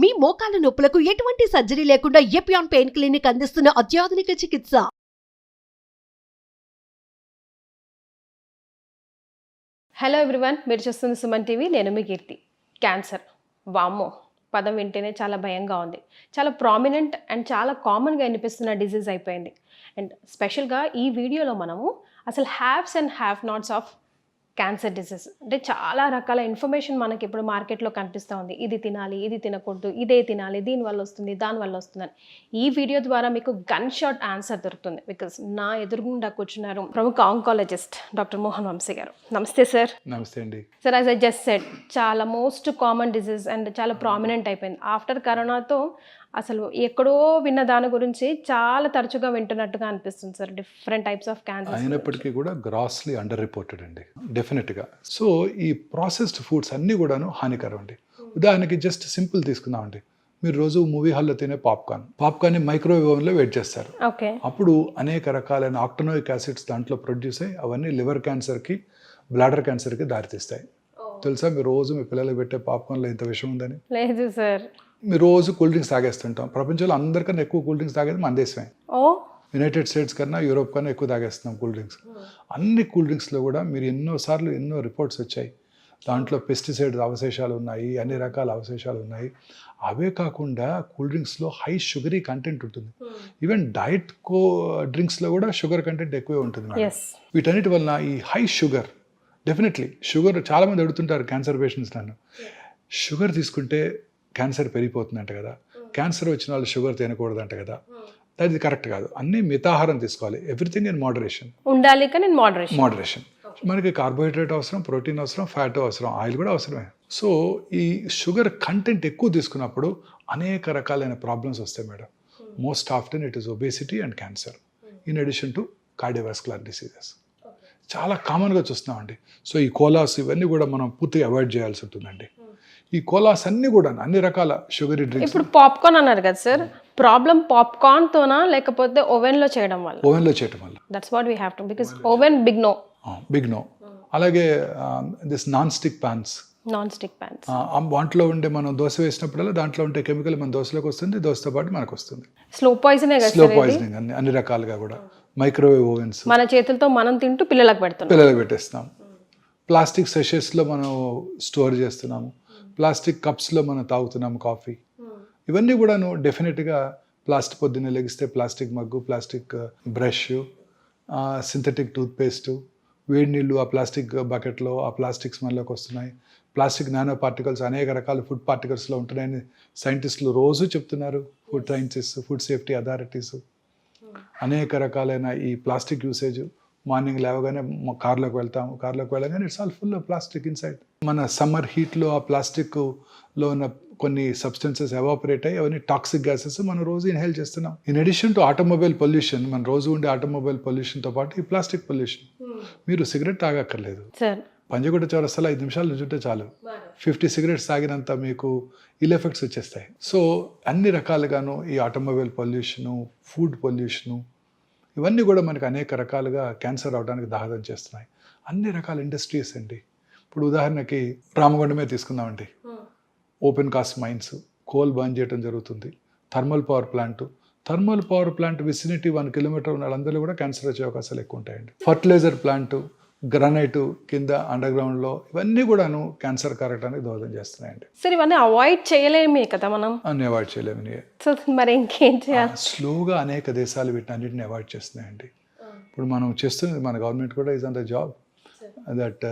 మీ మోకాల నొప్పులకు ఎటువంటి సర్జరీ లేకుండా ఎపియాన్ పెయిన్ క్లినిక్ అందిస్తున్న అత్యాధునిక చికిత్స. హలో ఎవ్రీవన్, మీరు చూస్తుంది సుమన్ టీవీ. నేను మీ కీర్తి. క్యాన్సర్, వామ్మో పదం వింటేనే చాలా భయంగా ఉంది. చాలా ప్రామినెంట్ అండ్ చాలా కామన్గా వినిపిస్తున్న డిజీజ్ అయిపోయింది. అండ్ స్పెషల్గా ఈ వీడియోలో మనము అసలు haves and have nots of cancer disease, అంటే చాలా రకాల ఇన్ఫర్మేషన్ మనకి ఇప్పుడు మార్కెట్లో కనిపిస్తూ ఉంది. ఇది తినాలి, ఇది తినకూడదు, ఇదే తినాలి, దీనివల్ల వస్తుంది, దానివల్ల వస్తుందని. ఈ వీడియో ద్వారా మీకు గన్ షాట్ ఆన్సర్ దొరుకుతుంది. బికాస్ నా ఎదురుగుండా కూర్చున్నారు ప్రముఖ ఆంకాలజిస్ట్ డాక్టర్ మోహన్ వంశీ గారు. నమస్తే సార్. నమస్తే అండి. Sir, as I just said, చాలా మోస్ట్ కామన్ డిసీజ్ అండ్ చాలా ప్రామినెంట్ అయిపోయింది. ఆఫ్టర్ కరోనాతో అసలు ఎక్కడో విన్న దాని గురించి చాలా తరచుగా వింటున్నట్టుగా అనిపిస్తుంది sir. Different types of cancer అయినప్పటికీ కూడా గ్రాస్లీ అండర్ రిపోర్టెడ్ అండి, డెఫినెట్గా. సో ఈ ప్రాసెస్డ్ ఫుడ్స్ అన్నీ కూడాను హానికరం అండి. ఉదాహరణకి జస్ట్ సింపుల్ తీసుకుందామండి. మీరు రోజు మూవీ హాల్లో తినే పాప్కార్న్ని మైక్రోవేవ్ ఓవెన్లో వెయిట్ చేస్తారు. ఓకే. అప్పుడు అనేక రకాలైన ఆక్టనోయిక్ యాసిడ్స్ దాంట్లో ప్రొడ్యూస్ అయ్యి అవన్నీ లివర్ క్యాన్సర్కి, బ్లాడర్ క్యాన్సర్కి దారితీస్తాయి. తెలుసా మీరు రోజు మీ పిల్లలకు పెట్టే పాప్కార్న్లో ఇంత విషయం ఉందని? లేదు సార్. మీరు రోజు కూల్ డ్రింక్స్ తాగేస్తుంటాం. ప్రపంచంలో అందరికన్నా ఎక్కువ కూల్ డ్రింక్స్ తాగేది మన దేశమే. యునైటెడ్ స్టేట్స్ కన్నా, యూరోప్ కన్నా ఎక్కువ తాగేస్తున్నాం కూల్ డ్రింక్స్. అన్ని కూల్ డ్రింక్స్లో కూడా మీరు ఎన్నో రిపోర్ట్స్ వచ్చాయి. దాంట్లో పెస్టిసైడ్స్ అవశేషాలు ఉన్నాయి, అన్ని రకాల అవశేషాలు ఉన్నాయి. అవే కాకుండా కూల్ డ్రింక్స్లో హై షుగరీ కంటెంట్ ఉంటుంది. ఈవెన్ డైట్ డ్రింక్స్లో కూడా షుగర్ కంటెంట్ ఎక్కువే ఉంటుంది. వీటన్నిటి వలన ఈ హై షుగర్, డెఫినెట్లీ షుగర్, చాలామంది అడుగుతుంటారు క్యాన్సర్ పేషెంట్స్ నన్ను, షుగర్ తీసుకుంటే క్యాన్సర్ పెరిగిపోతుందంట కదా, క్యాన్సర్ వచ్చిన వాళ్ళు షుగర్ తినకూడదంట కదా. అది కరెక్ట్ కాదు. అన్నీ మితాహారం తీసుకోవాలి. ఎవ్రీథింగ్ ఇన్ మోడరేషన్ ఉండాలి. కానీ మోడరేషన్. మనకి కార్బోహైడ్రేట్ అవసరం, ప్రోటీన్ అవసరం, ఫ్యాట్ అవసరం, ఆయిల్ కూడా అవసరమే. సో ఈ షుగర్ కంటెంట్ ఎక్కువ తీసుకున్నప్పుడు అనేక రకాలైన ప్రాబ్లమ్స్ వస్తాయి madam. Most often it is obesity and cancer, in addition to cardiovascular diseases. చాలా కామన్గా చూస్తున్నామండి. సో ఈ కోలాస్ ఇవన్నీ కూడా మనం పూర్తిగా అవాయిడ్ చేయాల్సి ఉంటుందండి. ఈ కోలాస్ అన్నీ కూడా అన్ని రకాల షుగరీ డ్రింక్స్. ఇప్పుడు పాప్కార్న్ అన్నారు కదా సార్, ప్రాబ్లం పాప్కార్న్ తోనా లేకపోతే ఓవెన్ లో చేయడం వల్ల? ఓవెన్ లో చేయడం వల్ల. That's what we have to, because oven big no. అలాగే దిస్ నాన్ స్టిక్ ప్యాన్స్, వాటిలో ఉండే మనం దోశ వేసినప్పుడల్లా దాంట్లో ఉండే కెమికల్ మన దోశలోకి వస్తుంది, దోశతో పాటు మనకు వస్తుంది. స్లో పాయిజనింగ్ అన్ని రకాలుగా కూడా. మైక్రోవేవ్ ఓవెన్స్, మన చేతులతో మనం తింటూ పిల్లలకు పెట్టేస్తాం. ప్లాస్టిక్ సెషెస్లో మనం స్టోర్ చేస్తున్నాము, ప్లాస్టిక్ కప్స్లో మనం తాగుతున్నాము కాఫీ. ఇవన్నీ కూడాను డెఫినెట్గా ప్లాస్టిక్, పొద్దున్నే లెగిస్తే plastic mug, plastic brush, synthetic toothpaste, వేడి నీళ్ళు ఆ ప్లాస్టిక్ బకెట్లో, ఆ ప్లాస్టిక్స్ మనలోకి వస్తున్నాయి. ప్లాస్టిక్ నానో పార్టికల్స్ అనేక రకాల ఫుడ్ పార్టికల్స్లో ఉంటున్నాయని సైంటిస్టులు రోజు చెప్తున్నారు. Food scientist, food safety authorities అనేక రకాలైన ఈ ప్లాస్టిక్ యూసేజ్. మార్నింగ్ లేవగానే కార్లోకి వెళ్తాము, కార్లోకి వెళ్ళగానే it's all full of plastic inside. మన సమ్మర్ హీట్లో ఆ ప్లాస్టిక్లో ఉన్న కొన్ని సబ్స్టెన్సెస్ ఎవాపరేట్ అయ్యి అవన్నీ టాక్సిక్ గ్యాసెస్ మనం రోజు ఇన్హేల్ చేస్తున్నాం. In addition to automobile pollution, మన రోజు ఉండే ఆటోమొబైల్ పొల్యూషన్తో పాటు ఈ ప్లాస్టిక్ పొల్యూషన్. మీరు సిగరెట్ తాగక్కర్లేదు, పంజగుట్ట చౌరస్తాలో 5 నిమిషాలు నుంచుంటే చాలు, 50 సిగరెట్స్ తాగినంత మీకు ఇల్ ఎఫెక్ట్స్ వచ్చేస్తాయి. సో అన్ని రకాలుగాను ఈ ఆటోమొబైల్ పొల్యూషను, ఫుడ్ పొల్యూషను, ఇవన్నీ కూడా మనకు అనేక రకాలుగా క్యాన్సర్ అవడానికి దోహదం చేస్తున్నాయి. అన్ని రకాల ఇండస్ట్రీస్ అండి. ఇప్పుడు ఉదాహరణకి రామగుండమే తీసుకుందామండి. Open cast mines, coal burn చేయడం జరుగుతుంది. Thermal power plant vicinity 1 kilometre ఉన్న వాళ్ళందరూ కూడా క్యాన్సర్ వచ్చే అవకాశాలు ఎక్కువ ఉంటాయండి. ఫర్టిలైజర్ ప్లాంట్, గ్రానైట్ కింద అండర్ గ్రౌండ్లో, ఇవన్నీ కూడాను క్యాన్సర్ కారటానికి దోహదం చేస్తున్నాయండి. సార్ ఇవన్నీ అవాయిడ్ చేయలేమే కదా మనం? అన్ని అవాయిడ్ చేయలేము. సో మరి ఇంకేం చేయాలి? స్లోగా అనేక దేశాలు వీటిని అన్నింటిని అవాయిడ్ చేస్తున్నాయండి. ఇప్పుడు మనం చేస్తుంది, మన గవర్నమెంట్ కూడా is on the job that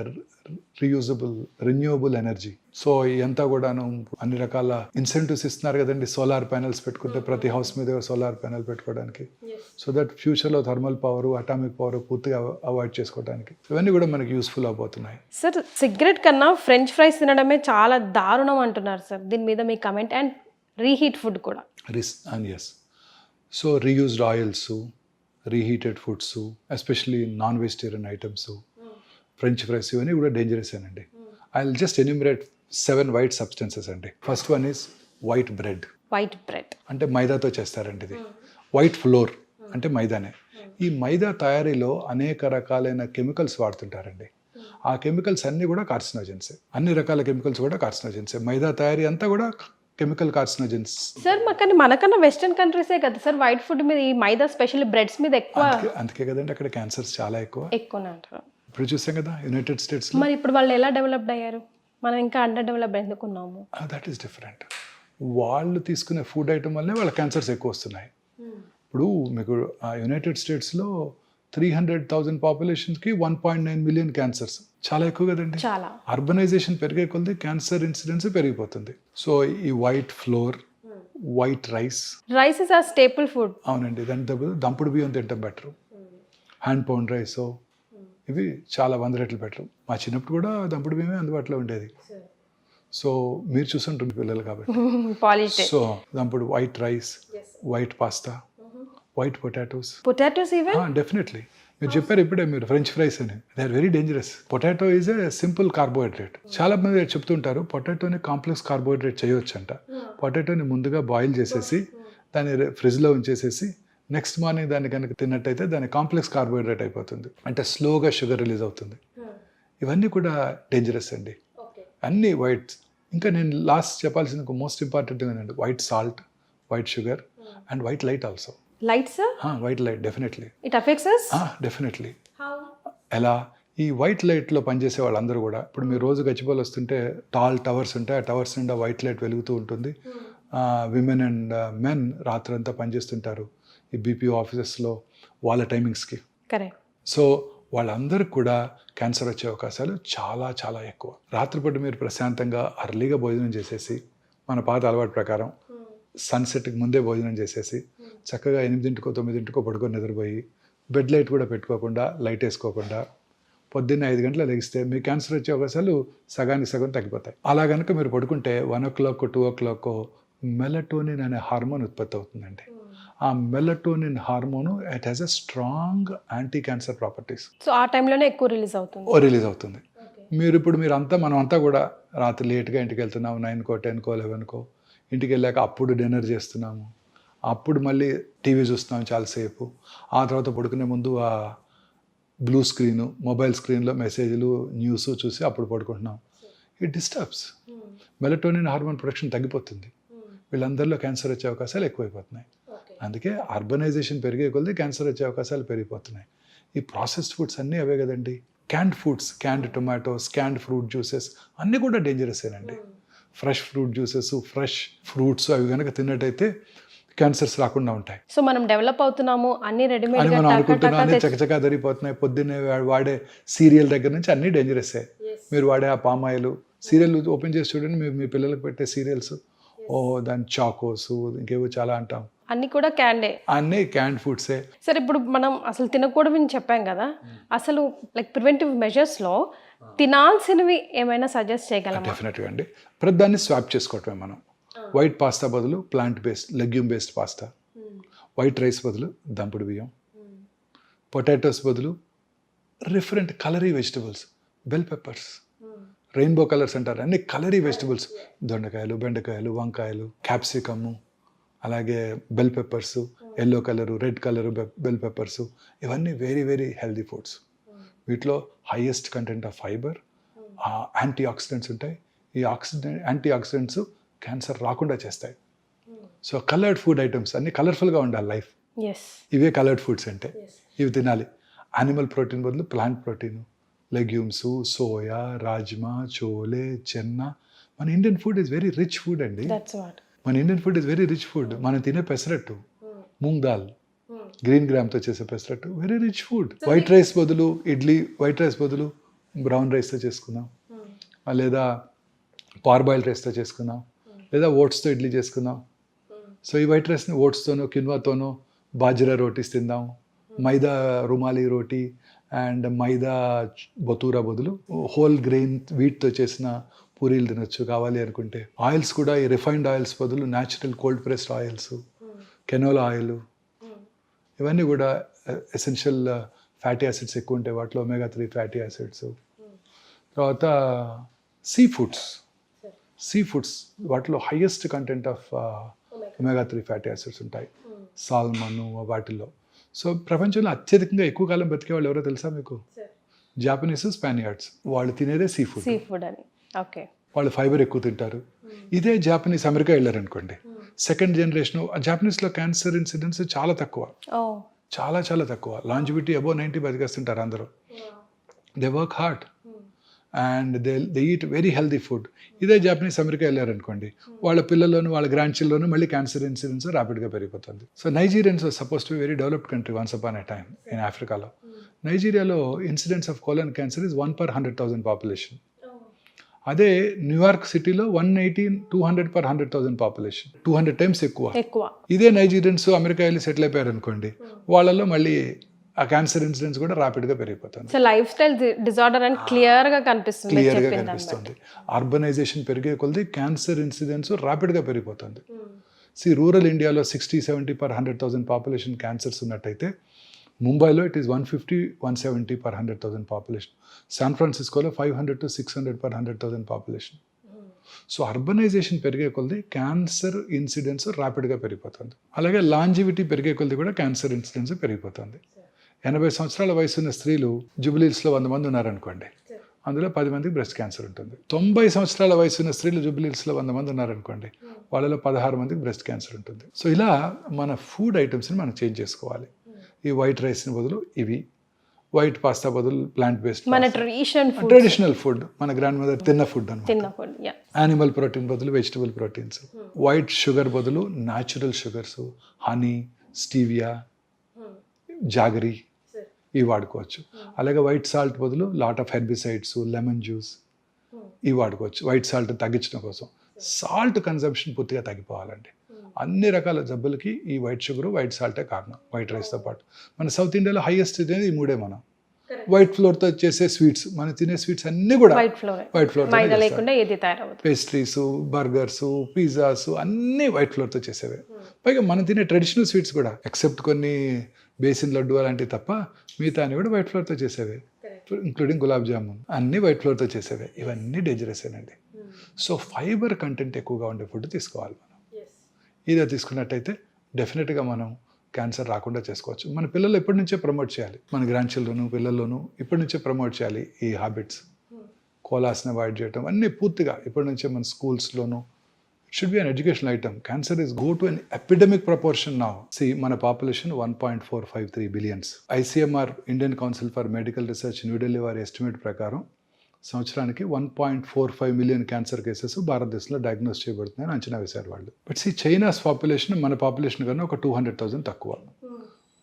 renewable energy. So ఇదంతా కూడాను అన్ని రకాల ఇన్సెంటివ్స్ ఇస్తున్నారు కదండి. సోలార్ ప్యానెల్స్ పెట్టుకుంటే ప్రతి హౌస్ మీద సోలార్ ప్యానెల్ పెట్టుకోవడానికి, సో దట్ ఫ్యూచర్లో థర్మల్ పవర్, అటామిక్ పవర్ పూర్తిగా అవాయిడ్ చేసుకోవడానికి, ఇవన్నీ కూడా మనకి యూస్ఫుల్ అవబోతున్నాయి. సార్ సిగరెట్ కన్నా ఫ్రెంచ్ ఫ్రైస్ తినడమే చాలా దారుణం అంటున్నారు సార్, దీని మీద మీ కమెంట్? అండ్ రీహీట్ ఫుడ్ కూడా. Yes, so reused oils, reheated foods, especially non vegetarian items, French fries, ఇవన్నీ కూడా డేంజరస్ అండి. I will just enumerate 7 white substances అండి. First one is white bread అంటే మైదాతో చేస్తారండి. ఇది వైట్ ఫ్లోర్ అంటే మైదానే. ఈ మైదా తయారీలో అనేక రకాలైన కెమికల్స్ వాడుతుంటారండి. ఆ కెమికల్స్ అన్నీ కూడా కార్సినోజెన్సే. అన్ని రకాల కెమికల్స్ కూడా కార్సినోజెన్సే. మైదా తయారీ అంతా కూడా కెమికల్ కార్సినోజెన్స్. సార్ కానీ మనకన్నా వెస్టర్న్ కంట్రీసే కదా సార్ వైట్ ఫుడ్ మీద ఈ మైదా స్పెషల్లీ బ్రెడ్స్ మీద ఎక్కువ అందుకే కదండి అక్కడ క్యాన్సర్స్ చాలా ఎక్కువనే అంటారు. ఇప్పుడు చూసాం కదా యునైటెడ్ స్టేట్స్. మరి ఇప్పుడు వాళ్ళు ఎలా డెవలప్డ్ అయ్యారు, మనం ఇంకా అండర్ డెవలప్ ఎందుకున్నాము? That is different. వాళ్ళు తీసుకునే ఫుడ్ ఐటమ్ వల్లే వాళ్ళ క్యాన్సర్స్ ఎక్కువ వస్తున్నాయి. ఇప్పుడు మీకు యునైటెడ్ స్టేట్స్లో 300,000 పాపులేషన్కి 1.9 మిలియన్ క్యాన్సర్స్, చాలా ఎక్కువ కదండి. చాలా. అర్బనైజేషన్ పెరిగే కొద్దీ క్యాన్సర్ ఇన్సిడెన్స్ పెరిగిపోతుంది. సో ఈ white flour, white rice is ఆ స్టేపుల్ ఫుడ్. అవునండి, దాని దంపుడు బియ్యం తింటాం బెటరు, హ్యాండ్ పౌండ్ రైస్, ఇవి చాలా 100 రెట్లు బెటరు. మా చిన్నప్పుడు కూడా దంపుడు బియ్యమే అందుబాటులో ఉండేది. సో మీరు చూసుంటుంది పిల్లలు కాబట్టి. సో దంపుడు white rice, white pasta, white potatoes even definitely. మీరు చెప్పారు ఇప్పుడే మీరు ఫ్రెంచ్ ఫ్రైస్ అని, they are very dangerous. Potato is a simple carbohydrate. చాలా మంది చెప్తుంటారు పొటాటోని కాంప్లెక్స్ కార్బోహైడ్రేట్ చేయొచ్చు అంట. పొటాటోని ముందుగా బాయిల్ చేసేసి దాన్ని ఫ్రిడ్జ్లో ఉంచేసేసి నెక్స్ట్ మార్నింగ్ దాన్ని కనుక తిన్నట్టయితే దాని కాంప్లెక్స్ కార్బోహైడ్రేట్ అయిపోతుంది, అంటే స్లోగా షుగర్ రిలీజ్ అవుతుంది. ఇవన్నీ కూడా డేంజరస్ అండి, అన్నీ వైట్. ఇంకా నేను లాస్ట్ చెప్పాల్సిన మోస్ట్ ఇంపార్టెంట్ ఏంటంటే white salt, white sugar and white light also. Light sir? White light definitely it affects us? Definitely. ఎలా? ఈ వైట్ లైట్లో పనిచేసే వాళ్ళందరూ కూడా, ఇప్పుడు మీరు రోజు గచ్చిబౌలి వస్తుంటే టాల్ టవర్స్ ఉంటాయి, ఆ టవర్స్ నిండా వైట్ లైట్ వెలుగుతూ ఉంటుంది. విమెన్ అండ్ మెన్ రాత్రంతా పనిచేస్తుంటారు ఈ బీపీఓ ఆఫీసెస్లో వాళ్ళ టైమింగ్స్కి. కరెక్ట్. సో వాళ్ళందరికీ కూడా క్యాన్సర్ వచ్చే అవకాశాలు చాలా చాలా ఎక్కువ. రాత్రిపూట మీరు ప్రశాంతంగా అర్లీగా భోజనం చేసేసి, మన పాత అలవాటు ప్రకారం సన్సెట్కి ముందే భోజనం చేసేసి చక్కగా 8కో 9కో పడుకొని నిద్రపోయి బెడ్ లైట్ కూడా పెట్టుకోకుండా, లైట్ వేసుకోకుండా పొద్దున్నే 5 గంటల లెగిస్తే మీ క్యాన్సర్ వచ్చే అవకాశాలు సగానికి సగం తగ్గిపోతాయి. అలా కనుక మీరు పడుకుంటే 1 o'clock 2 o'clock మెలటోనిన్ అనే హార్మోన్ ఉత్పత్తి అవుతుందండి. ఆ melatonin hormone it has a strong anti cancer properties. So ఆ టైంలోనే ఎక్కువ రిలీజ్ అవుతుంది. మనం అంతా కూడా రాత్రి లేట్గా ఇంటికి వెళ్తున్నాము, 9కో 10కో 11కో ఇంటికి వెళ్ళాక అప్పుడు డిన్నర్ చేస్తున్నాము, అప్పుడు మళ్ళీ టీవీ చూస్తున్నాము చాలాసేపు, ఆ తర్వాత పడుకునే ముందు ఆ బ్లూ స్క్రీను, మొబైల్ స్క్రీన్లో మెసేజ్లు, న్యూస్ చూసి అప్పుడు పడుకుంటున్నాం. It disturbs melatonin hormone production తగ్గిపోతుంది. వీళ్ళందరిలో క్యాన్సర్ వచ్చే అవకాశాలు ఎక్కువైపోతున్నాయి. అందుకే అర్బనైజేషన్ పెరిగే కొద్దీ క్యాన్సర్ వచ్చే అవకాశాలు పెరిగిపోతున్నాయి. ఈ ప్రాసెస్డ్ ఫుడ్స్ అన్నీ అవే కదండి. Canned foods, canned tomatoes, canned fruit juices అన్నీ కూడా డేంజరసేనండి. Fresh fruit juices, fresh fruits అవి కనుక తిన్నట్టయితే క్యాన్సర్స్ రాకుండా ఉంటాయి. సో మనం డెవలప్ అవుతున్నాము, అన్ని రెడీమేడ్ అని మనం అనుకుంటున్నాం, చకచకా జరిగిపోతున్నాయి. పొద్దున్నే వాడే సీరియల్ దగ్గర నుంచి అన్నీ డేంజరసే. మీరు వాడే ఆ పామాయిల్ సీరియల్ ఓపెన్ చేసి చూడండి, మీ పిల్లలకు పెట్టే సీరియల్స్, దాని చాకోస్, ఇంకేవో చాలా అంటాం, అన్ని కూడా క్యాండే, అన్నీ క్యాండ్ ఫుడ్సే. సరే ఇప్పుడు మనం అసలు తినకూడదని చెప్పాం కదా, అసలు లైక్ ప్రివెంటివ్ మెజర్స్లో తినాల్సినవి ఏమైనా సజెస్ట్ చేయగలమా? డెఫినెట్గా అండి. ప్రతిదాన్ని స్వాప్ చేసుకోవటమే మనం. వైట్ పాస్తా బదులు plant based legume based pasta, white rice బదులు దంపుడు బియ్యం, పొటాటోస్ బదులు different colourful vegetables, bell peppers, rainbow colours అంటారు, అన్ని కలరీ వెజిటబుల్స్, దొండకాయలు, బెండకాయలు, వంకాయలు, క్యాప్సికము, అలాగే bell peppers, yellow colour, red colour bell peppers, ఇవన్నీ వెరీ వెరీ హెల్దీ ఫుడ్స్. వీటిలో highest content of fibre, anti oxidants ఉంటాయి. ఈ యాంటీ ఆక్సిడెంట్స్ క్యాన్సర్ రాకుండా చేస్తాయి. సో కలర్డ్ ఫుడ్ ఐటమ్స్ అన్నీ కలర్ఫుల్గా ఉండాలి లైఫ్. ఇవే కలర్డ్ ఫుడ్స్ అంటే, ఇవి తినాలి. యానిమల్ ప్రోటీన్ బదులు plant protein, legumes, soya, rajma, chole, chana. మన Indian food is very rich food అండి. మనం తినే పెసరట్టు, మూంగ్ దాల్, గ్రీన్ గ్రామ్తో చేసే pesarattu very rich food. White rice బదులు ఇడ్లీ, వైట్ రైస్ బదులు బ్రౌన్ రైస్తో చేసుకుందాం, లేదా పార్బాయిల్డ్ రైస్తో చేసుకుందాం, లేదా ఓట్స్తో ఇడ్లీ చేసుకుందాం. సో ఈ వైట్ రైస్ని ఓట్స్తోనో కిన్వాతోనో బాజ్రా రోటీస్ తిందాం, మైదా రుమాలి రోటీ అండ్ మైదా బతూరా బదులు హోల్ గ్రెయిన్ వీట్తో చేసిన పూరీలు తినొచ్చు కావాలి అనుకుంటే. ఆయిల్స్ కూడా ఈ రిఫైన్డ్ ఆయిల్స్ బదులు natural cold pressed oils, canola oil, ఇవన్నీ కూడా ఎసెన్షియల్ ఫ్యాటీ యాసిడ్స్ ఎక్కువ ఉంటాయి వాటిలో, omega-3 ఫ్యాటీ యాసిడ్స్. తర్వాత సీ ఫుడ్స్ వాటిలో highest content of omega-3 fatty acids ఉంటాయి, సాల్మన్ వాటిల్లో. సో ప్రపంచంలో అత్యధికంగా ఎక్కువ కాలం బతికే వాళ్ళు ఎవరో తెలుసా మీకు? జాపనీస్, స్పానియార్డ్స్. వాళ్ళు తినేదే సీ ఫుడ్ అని. వాళ్ళు ఫైబర్ ఎక్కువ తింటారు. ఇదే జాపనీస్ అమెరికా వెళ్ళారనుకోండి, సెకండ్ జనరేషన్ జాపనీస్లో క్యాన్సర్ ఇన్సిడెన్స్ చాలా తక్కువ, చాలా చాలా తక్కువ. లాంజివిటీ అబౌవ్ 90 బతికేస్తుంటారు అందరూ. They work hard and they eat very healthy food. ఇదే జాపనీస్ అమెరికా వెళ్ళారనుకోండి, వాళ్ళ పిల్లల్లోనూ వాళ్ళ గ్రాండ్ చిల్డ్రన్లోనూ మళ్ళీ క్యాన్సర్ ఇన్సిడెన్స్ ర్యాపిడ్గా పెరిగిపోతుంది. So Nigerians supposed to very developed country once upon a time in ఆఫ్రికాలో. నైజీరియాలో incidence of colon cancer is 1 per 100,000 population. అదే న్యూయార్క్ సిటీలో 200 per 100,000 పాపులేషన్, 200 times ఎక్కువ. ఇదే నైజీరియన్స్ అమెరికా వెళ్ళి సెటిల్ అయిపోయారు అనుకోండి, వాళ్ళలో మళ్ళీ ఆ క్యాన్సర్ ఇన్సిడెన్స్ కూడా ర్యాపిడ్గా పెరిగిపోతుంది. సో లైఫ్ స్టైల్ డిజార్డర్ అని క్లియర్గా కనిపిస్తుంది. అర్బనైజేషన్ పెరిగే కొలది క్యాన్సర్ ఇన్సిడెన్స్ ర్యాపిడ్గా పెరిగిపోతుంది. రూరల్ ఇండియాలో 60-70 per 100,000 పాపులేషన్ క్యాన్సర్స్ ఉన్నట్టయితే ముంబైలో ఇట్ ఈస్ 150-170 per 100,000 పాపులేషన్. శాన్ ఫ్రాన్సిస్కోలో 500-600 per 100,000 పాపులేషన్. సో అర్బనైజేషన్ పెరిగే కొలది క్యాన్సర్ ఇన్సిడెన్స్ ర్యాపిడ్గా పెరిగిపోతుంది. అలాగే లాంజివిటీ పెరిగే కొలది కూడా క్యాన్సర్ ఇన్సిడెన్స్ పెరిగిపోతుంది. 80 సంవత్సరాల వయసున్న స్త్రీలు జూబిలీస్లో 100 మంది ఉన్నారనుకోండి, అందులో 10 మందికి బ్రెస్ట్ క్యాన్సర్ ఉంటుంది. 90 సంవత్సరాల వయసున్న స్త్రీలు జూబిలీస్లో 100 మంది ఉన్నారనుకోండి, వాళ్ళలో 16 మందికి బ్రెస్ట్ క్యాన్సర్ ఉంటుంది. సో ఇలా మన ఫుడ్ ఐటమ్స్ని మనం చేంజ్ చేసుకోవాలి. ఈ వైట్ రైస్ని బదులు ఇవి, వైట్ పాస్తా బదులు ప్లాంట్ బేస్డ్, మన ట్రెడిషనల్ ఫుడ్, మన గ్రాండ్ మదర్ తిన్న ఫుడ్ అన్నమాట. యానిమల్ ప్రోటీన్ బదులు వెజిటబుల్ ప్రోటీన్స్, వైట్ షుగర్ బదులు natural sugars, honey, stevia, jaggery ఇవి వాడుకోవచ్చు. అలాగే వైట్ సాల్ట్ బదులు lot of herbicides, lemon juice ఇవి వాడుకోవచ్చు వైట్ సాల్ట్ తగ్గించడం కోసం. సాల్ట్ కన్సంప్షన్ పూర్తిగా తగ్గిపోవాలండి. అన్ని రకాల జబ్బులకి ఈ వైట్ షుగర్, వైట్ సాల్టే కారణం, వైట్ రైస్తో పాటు. మన సౌత్ ఇండియాలో హైయెస్ట్ అనేది ఈ మూడే. మనం వైట్ ఫ్లోర్తో చేసే స్వీట్స్, మనం తినే స్వీట్స్ అన్నీ కూడా white flour, pastries, burgers, pizzas అన్నీ వైట్ ఫ్లోర్తో చేసేవే. పైగా మనం తినే ట్రెడిషనల్ స్వీట్స్ కూడా ఎక్సెప్ట్ కొన్ని బేసిన్ లడ్డు అలాంటివి తప్ప మిగతా అన్ని కూడా వైట్ ఫ్లోర్తో చేసేవే, ఇంక్లూడింగ్ గులాబ్ జామున్ అన్నీ వైట్ ఫ్లోర్తో చేసేవే. ఇవన్నీ డేంజరసేనండి. సో ఫైబర్ కంటెంట్ ఎక్కువగా ఉండే ఫుడ్ తీసుకోవాలి మనం. ఇదే తీసుకున్నట్టయితే డెఫినెట్గా మనం క్యాన్సర్ రాకుండా చేసుకోవచ్చు. మన పిల్లలు ఎప్పటి నుంచే ప్రమోట్ చేయాలి, మన గ్రాండ్ చిల్డ్రన్ పిల్లల్లోనూ ఇప్పటి నుంచే ప్రమోట్ చేయాలి ఈ హ్యాబిట్స్. కోలాస్ని అవాయిడ్ చేయటం అన్నీ పూర్తిగా ఇప్పటి నుంచే మన స్కూల్స్లోనూ. It should be an educational item. Cancer is go to an epidemic proportion now. మన population 1.453 billion. ICMR Indian council for medical research New Delhi వారి ఎస్టిమేట్ ప్రకారం సంవత్సరానికి 1.45 million క్యాన్సర్ కేసెస్ భారతదేశంలో డయాగ్నోస్ చేయబడుతున్నాయని అంచనా వేశారు వాళ్ళు. బట్ చైనాస్ పాపులేషన్ మన పాపులేషన్ కన్నా ఒక 200,000 తక్కువ,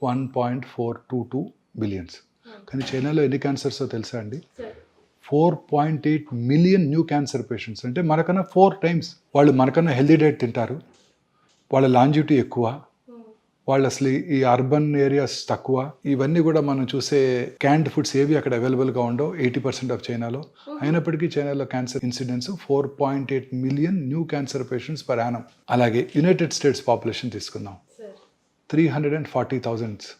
1.422 billion. కానీ చైనాలో ఎన్ని క్యాన్సర్సో తెలుసా అండి? 4.8 million న్యూ క్యాన్సర్ పేషెంట్స్. అంటే మనకన్నా 4 times వాళ్ళు మనకన్నా హెల్దీ డైట్ తింటారు, వాళ్ళ లాంజివిటీ ఎక్కువ, వాళ్ళు అసలు ఈ అర్బన్ ఏరియాస్ తక్కువ. ఇవన్నీ కూడా మనం చూసే క్యాండ్ ఫుడ్స్ ఏవి అక్కడ అవైలబుల్గా ఉండవు 80% ఆఫ్ చైనాలో. అయినప్పటికీ చైనాలో cancer incidence 4.8 million new cancer patients per annum. అలాగే యునైటెడ్ స్టేట్స్ పాపులేషన్ తీసుకుందాం, 340,000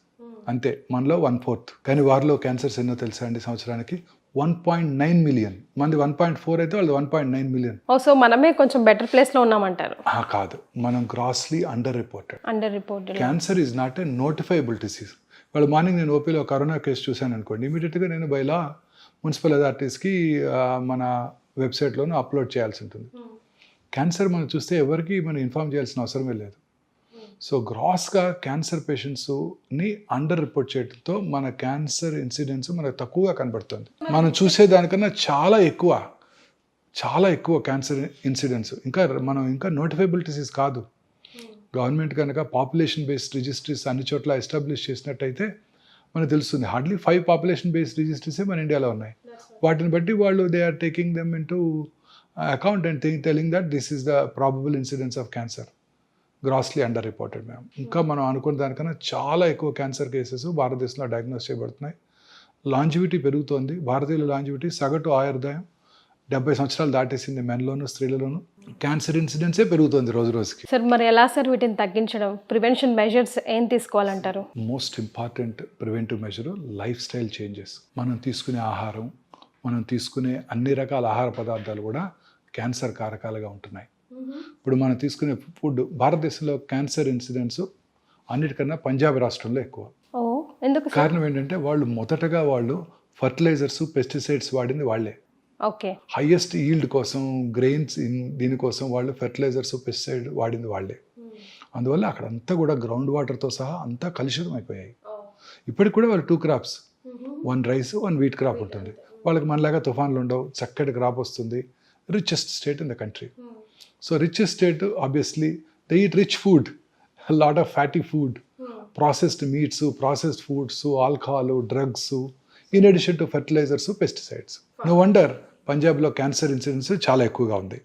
అంతే, మనలో 1/4. కానీ వారిలో క్యాన్సర్స్ ఎన్నో తెలుసా అండి? సంవత్సరానికి 1.9 million. మంది 1.4 అయితే వాళ్ళు 1.9 million. సో మనమే కొంచెం బెటర్ ప్లేస్లో ఉన్నామంటారు? కాదు, మనం grossly under reported. Cancer is not a notifiable disease. వాళ్ళు మార్నింగ్ నేను ఓపీలో కరోనా కేసు చూశాను అనుకోండి, ఇమీడియట్గా నేను బైలా మున్సిపల్ అథారిటీస్కి మన వెబ్సైట్లోనూ అప్లోడ్ చేయాల్సి ఉంటుంది. క్యాన్సర్ మనం చూస్తే ఎవరికి మనం ఇన్ఫార్మ్ చేయాల్సిన అవసరమే లేదు. సో గ్రాస్గా క్యాన్సర్ పేషెంట్స్ని అండర్ రిపోర్ట్ చేయడంతో మన క్యాన్సర్ ఇన్సిడెన్స్ మనకు తక్కువగా కనబడుతుంది. మనం చూసేదానికన్నా చాలా ఎక్కువ క్యాన్సర్ ఇన్సిడెన్స్. మనం ఇంకా నోటిఫైబుల్ డిసీజ్ కాదు. గవర్నమెంట్ కనుక పాపులేషన్ బేస్డ్ రిజిస్ట్రీస్ అన్ని చోట్ల ఎస్టాబ్లిష్ చేసినట్టయితే మనకు తెలుస్తుంది. హార్డ్లీ 5 పాపులేషన్ బేస్డ్ రిజిస్ట్రీసే మన ఇండియాలో ఉన్నాయి. వాటిని బట్టి వాళ్ళు they are taking them into account and telling that this is the probable incidence of cancer. Grossly under reported ma'am. ఇంకా మనం అనుకున్న దానికన్నా చాలా ఎక్కువ క్యాన్సర్ కేసెస్ భారతదేశంలో డయాగ్నోస్ చేయబడుతున్నాయి. లాంజివిటీ పెరుగుతోంది. భారతీయుల లాంజివిటీ సగటు ఆయుర్దాయం 70 సంవత్సరాలు దాటేసింది మెన్లోను స్త్రీలలోను. క్యాన్సర్ ఇన్సిడెన్సే పెరుగుతుంది రోజు రోజుకి. సార్ మరి ఎలా సార్ వీటిని తగ్గించడం? ప్రివెన్షన్ మెజర్స్ ఏం తీసుకోవాలంటారు? Most important preventive measure lifestyle changes. మనం తీసుకునే ఆహారం, మనం తీసుకునే అన్ని రకాల ఆహార పదార్థాలు కూడా క్యాన్సర్ కారకాలుగా ఉంటున్నాయి. ఇప్పుడు మనం తీసుకునే ఫుడ్, భారతదేశంలో క్యాన్సర్ ఇన్సిడెన్స్ అన్నిటికన్నా పంజాబ్ రాష్ట్రంలో ఎక్కువ. కారణం ఏంటంటే వాళ్ళు మొదటగా ఫర్టిలైజర్స్, పెస్టిసైడ్స్ వాడింది వాళ్ళే. ఓకే. హైయెస్ట్ ఈల్డ్ కోసం గ్రెయిన్స్ దీనికోసం వాళ్ళు ఫెర్టిలైజర్స్ పెస్టిసైడ్ వాడింది వాళ్ళే. అందువల్ల అక్కడ అంతా కూడా గ్రౌండ్ వాటర్తో సహా అంతా కలుషితం అయిపోయాయి. ఇప్పటికి కూడా వాళ్ళు 2 crops, 1 రైస్ 1 వీట్ క్రాప్ ఉంటుంది. వాళ్ళకి మనలాగా తుఫాన్లు ఉండవు, చక్కటి క్రాప్ వస్తుంది. Richest state in the country. So richest state obviously they eat rich food, lot of fatty food, processed meats, processed foods, alcohol, drugs, in addition to fertilisers, pesticides. No wonder పంజాబ్లో cancer incidence చాలా ఎక్కువగా ఉంది.